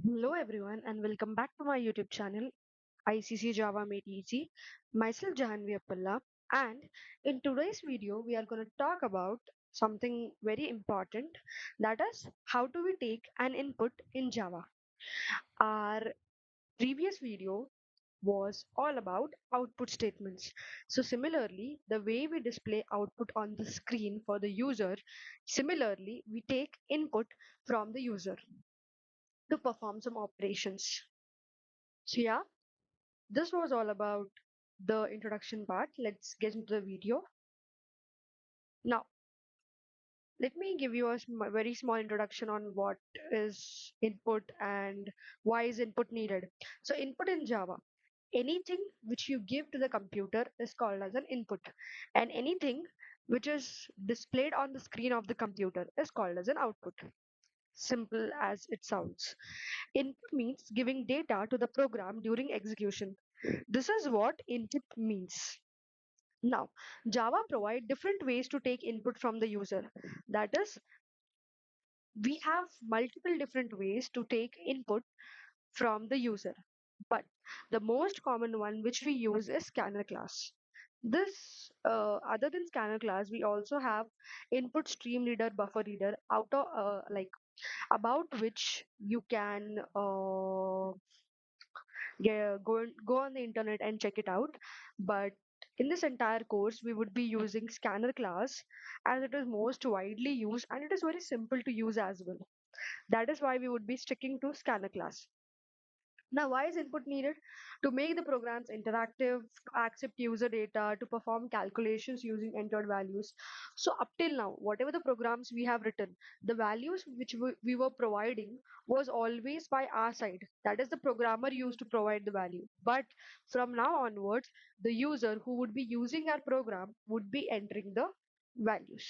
Hello everyone and welcome back to my YouTube channel ICSE Java Made Easy. Myself Jahanvi Appalla, and in today's video we are going to talk about something very important, that is how do we take an input in Java. Our previous video was all about output statements. So similarly, the way we display output on the screen for the user, similarly we take input from the user to perform some operations. So yeah, this was all about the introduction part. Let's get into the video. Now, let me give you a very small introduction on what is input and why is input needed. So, input in Java, anything which you give to the computer is called as an input, and anything which is displayed on the screen of the computer is called as an output. Simple as it sounds. Input means giving data to the program during execution. This is what input means. Now, Java provide different ways to take input from the user. That is, we have multiple different ways to take input from the user. But the most common one which we use is scanner class. This, other than scanner class, we also have input stream reader, buffer reader, out of about which you can yeah, go on the internet and check it out. But in this entire course, we would be using scanner class as it is most widely used and it is very simple to use as well. That is why we would be sticking to scanner class. Now, why is input needed? To make the programs interactive, to accept user data, to perform calculations using entered values. So, up till now, whatever the programs we have written, the values which we were providing was always by our side. That is, the programmer used to provide the value. But from now onwards, the user who would be using our program would be entering the values.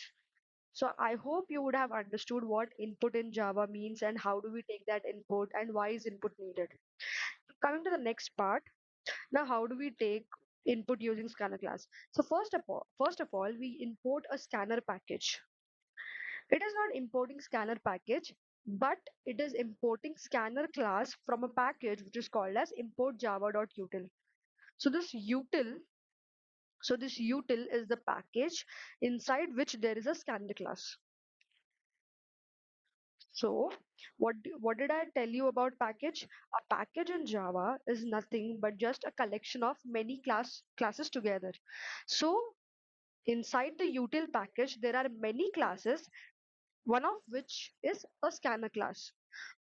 So I hope you would have understood what input in Java means and how do we take that input and why is input needed. Coming to the next part, now how do we take input using scanner class? So first of all, we import a scanner package. It is not importing scanner package, but it is importing scanner class from a package which is called as import java.util. So this util is the package inside which there is a scanner class. So, what did I tell you about package? A package in Java is nothing but just a collection of many classes together. So, inside the util package, there are many classes, one of which is a scanner class.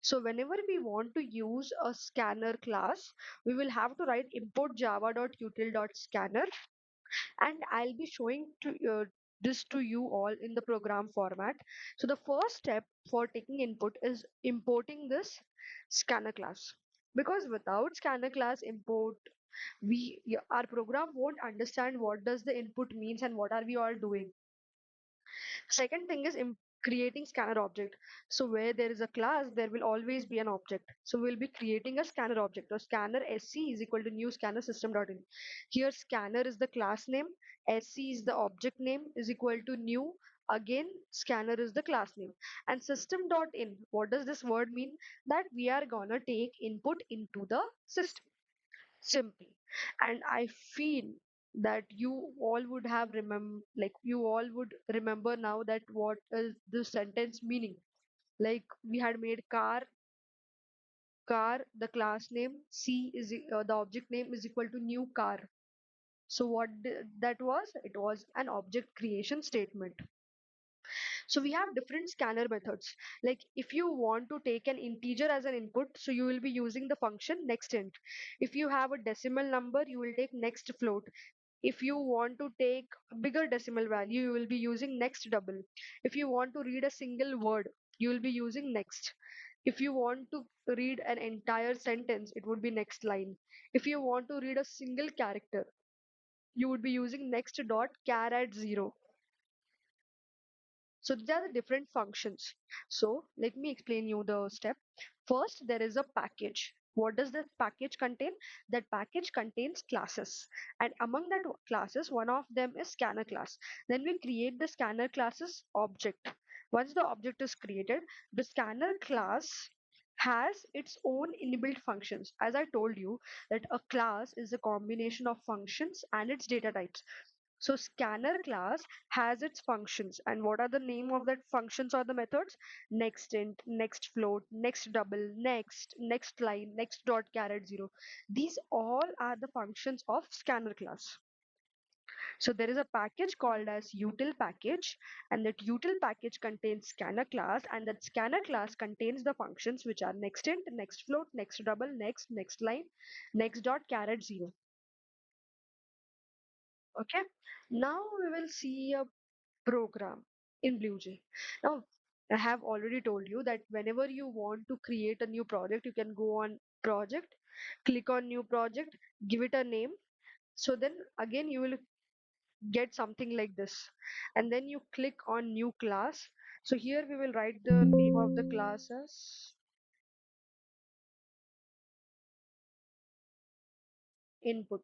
So, whenever we want to use a scanner class, we will have to write import java.util.scanner, and I'll be showing this to you all in the program format. So the first step for taking input is importing this scanner class, because without scanner class import, our program won't understand what does the input means and what are we all doing. Second thing is creating scanner object. So where there is a class, there will always be an object. So we'll be creating a scanner object. So scanner sc is equal to new scanner system.in. Here scanner is the class name, sc is the object name, is equal to new. Again, scanner is the class name. And system.in, what does this word mean? That we are gonna take input into the system. Simple. And I feel that you all would have you all would remember now that what is the sentence meaning. Like we had made car, the class name, the object name is equal to new car. So that was? It was an object creation statement. So we have different scanner methods. Like if you want to take an integer as an input, so you will be using the function nextInt. If you have a decimal number, you will take next float. If you want to take a bigger decimal value, you will be using next double. If you want to read a single word, you will be using next. If you want to read an entire sentence, it would be next line. If you want to read a single character, you would be using next dot char at 0. So these are the different functions. So let me explain you the step. First, there is a package. What does this package contain? That package contains classes. And among that classes, one of them is scanner class. Then we create the scanner classes object. Once the object is created, the scanner class has its own inbuilt functions. As I told you, that a class is a combination of functions and its data types. So scanner class has its functions, and what are the name of that functions or the methods? Next int, next float, next double, next line, next dot caret zero. These all are the functions of scanner class. So there is a package called as util package, and that util package contains scanner class, and that scanner class contains the functions which are next int, next float, next double, next line, next dot caret zero. Okay. Now we will see a program in BlueJ. Now I have already told you that whenever you want to create a new project, you can go on project, click on new project, give it a name. So then again you will get something like this, and then you click on new class. So here we will write the name of the class as input.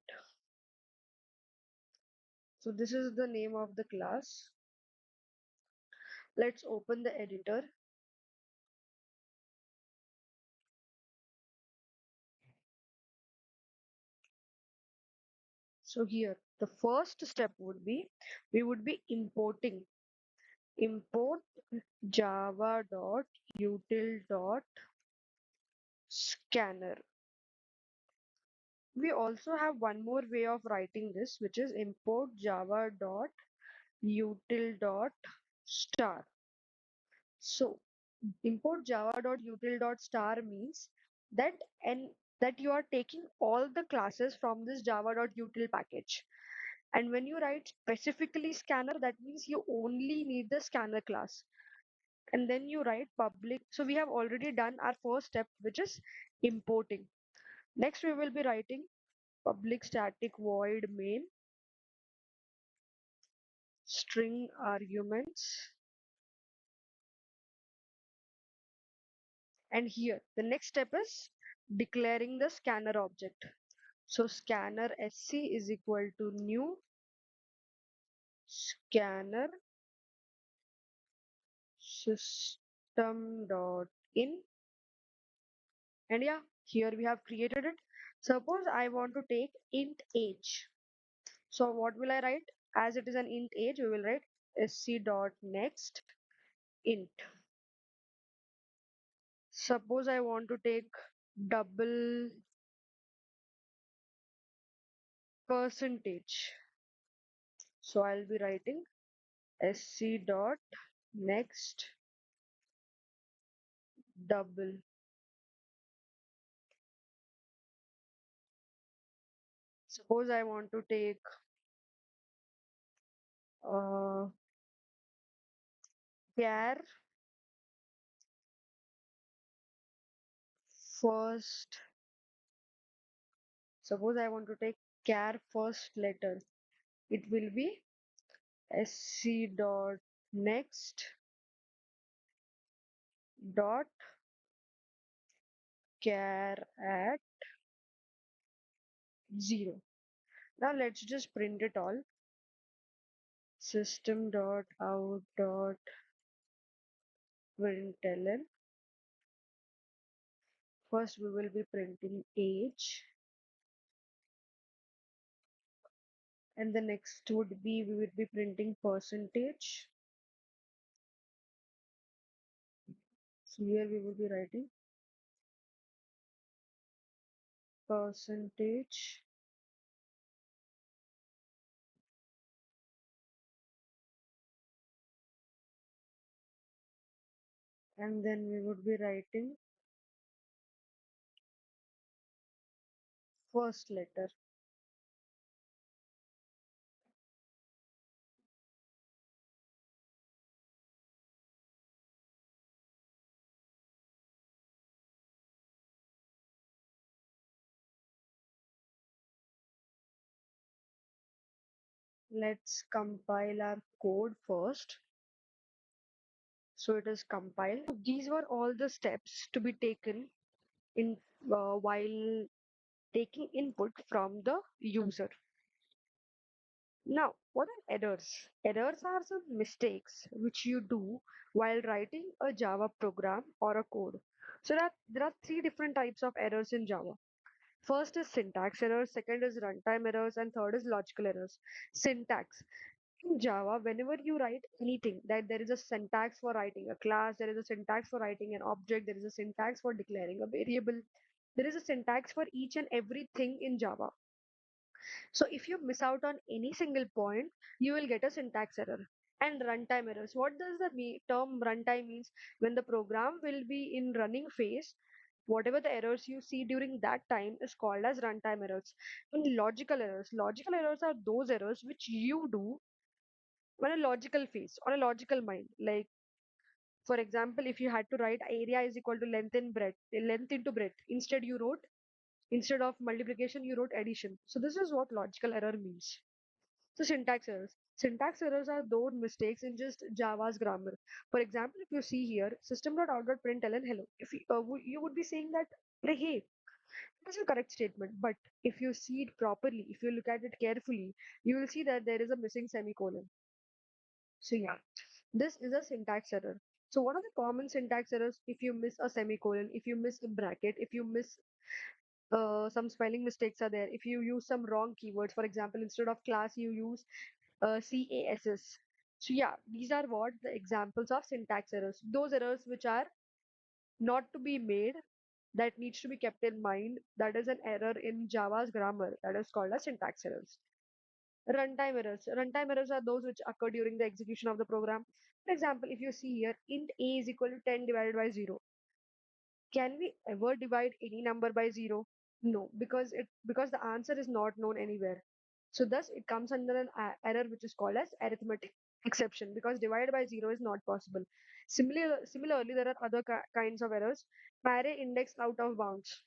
So this is the name of the class. Let's open the editor. So here the first step would be, we would be importing, import java dot util dot scanner. We also have one more way of writing this, which is import java dot util dot star. So import java.util.star means that, and that you are taking all the classes from this java.util package. And when you write specifically scanner, that means you only need the scanner class. And then you write public. So we have already done our first step, which is importing. Next, we will be writing public static void main string arguments. And here, the next step is declaring the scanner object. So scanner sc is equal to new scanner system dot in. And yeah, here we have created it. Suppose I want to take int age. So what will I write? As it is an int age, we will write sc dot next int. Suppose I want to take double percentage. So I'll be writing sc dot next double. Suppose I want to take uh, char first. Suppose I want to take char first letter. It will be sc dot next dot char at 0. Now let's just print it all. System dot out dot println. First we will be printing age, and the next would be, we would be printing percentage. So here we will be writing percentage, and then we would be writing first letter. Let's compile our code first. So it is compiled. These were all the steps to be taken in while taking input from the user. Now, what are errors? Errors are some mistakes which you do while writing a Java program or a code. So there are three different types of errors in Java. First is syntax errors, second is runtime errors, and third is logical errors. Syntax. In Java, whenever you write anything, that there is a syntax for writing a class, there is a syntax for writing an object, there is a syntax for declaring a variable, there is a syntax for each and everything in Java. So if you miss out on any single point, you will get a syntax error. And runtime errors. What does the term runtime means? When the program will be in running phase, whatever the errors you see during that time is called as runtime errors. And logical errors. Logical errors are those errors which you do on a logical phase, on a logical mind. Like, for example, if you had to write area is equal to length in breadth, length into breadth, instead of multiplication, you wrote addition. So this is what logical error means. So syntax errors. Syntax errors are those mistakes in just Java's grammar. For example, if you see here, system.out.println hello. If you, you would be saying that, hey, that's a correct statement. But if you see it properly, if you look at it carefully, you will see that there is a missing semicolon. So yeah, this is a syntax error. So what are the common syntax errors? If you miss a semicolon, if you miss a bracket, if you miss some spelling mistakes are there, if you use some wrong keywords, for example, instead of class, you use CASS. So yeah, these are what the examples of syntax errors. Those errors which are not to be made, that needs to be kept in mind. That is an error in Java's grammar. That is called as syntax errors. Runtime errors. Runtime errors are those which occur during the execution of the program. For example, if you see here, int a is equal to 10 divided by 0. Can we ever divide any number by 0? No, because the answer is not known anywhere. So thus it comes under an error which is called as arithmetic exception, because divided by 0 is not possible. Similarly, there are other kinds of errors. Array index out of bounds.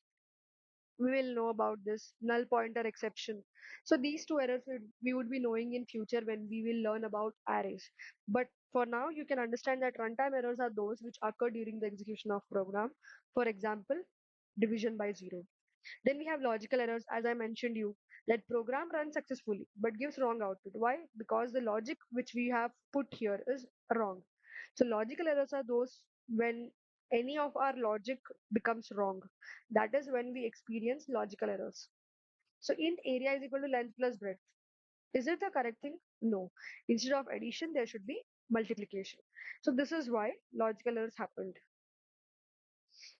We will know about this null pointer exception. So these two errors we would be knowing in future when we will learn about arrays. But for now, you can understand that runtime errors are those which occur during the execution of program. For example, division by 0. Then we have logical errors, as I mentioned you, that program runs successfully but gives wrong output. Why? Because the logic which we have put here is wrong. So logical errors are those when any of our logic becomes wrong. That is when we experience logical errors. So int area is equal to length plus breadth. Is it the correct thing? No. Instead of addition, there should be multiplication. So this is why logical errors happened.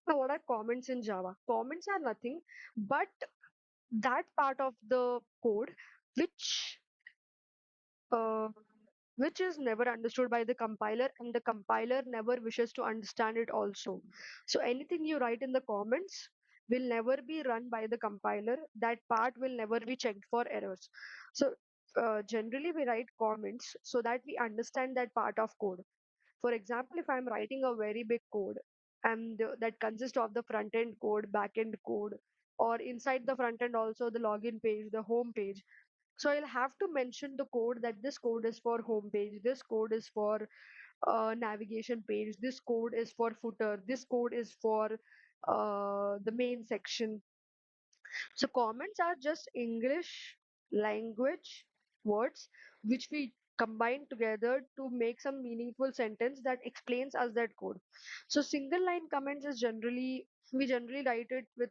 Now, what are comments in Java? Comments are nothing but that part of the code which uh, which is never understood by the compiler, and the compiler never wishes to understand it also. So anything you write in the comments will never be run by the compiler. That part will never be checked for errors. So generally we write comments so that we understand that part of code. For example, if I'm writing a very big code and that consists of the front end code, back end code, or inside the front end also the login page, the home page. So I'll have to mention the code, that this code is for home page, this code is for navigation page, this code is for footer, this code is for the main section. So comments are just English language words which we combine together to make some meaningful sentence that explains us that code. So single line comments is generally, we generally write it with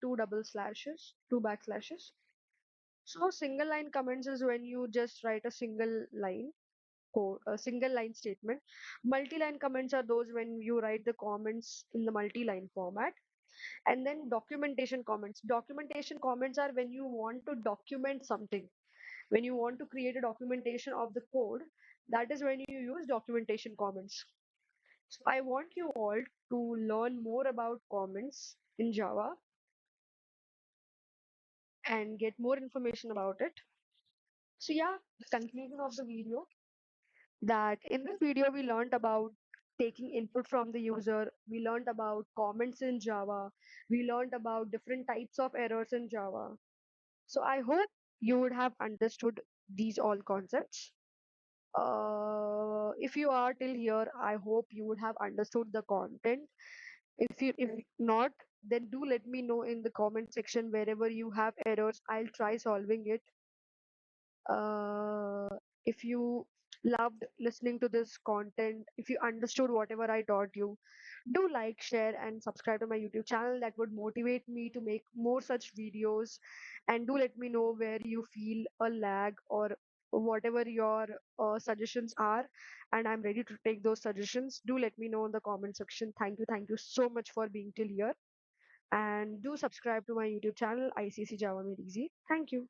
two double slashes, two backslashes. So single line comments is when you just write a single line code, a single line statement. Multi-line comments are those when you write the comments in the multi-line format. And then documentation comments. Documentation comments are when you want to document something. When you want to create a documentation of the code, that is when you use documentation comments. So I want you all to learn more about comments in Java and get more information about it. So yeah, the conclusion of the video, that in this video we learned about taking input from the user, we learned about comments in Java, we learned about different types of errors in Java. So I hope you would have understood these all concepts. If you are till here, I hope you would have understood the content. If not, then do let me know in the comment section wherever you have errors. I'll try solving it. Uh, if you loved listening to this content, if you understood whatever I taught you, do like, share, and subscribe to my YouTube channel. That would motivate me to make more such videos. And do let me know where you feel a lag or whatever your suggestions are. And I'm ready to take those suggestions. Do let me know in the comment section. Thank you. Thank you so much for being till here. And do subscribe to my YouTube channel, ICC Java Made Easy. Thank you.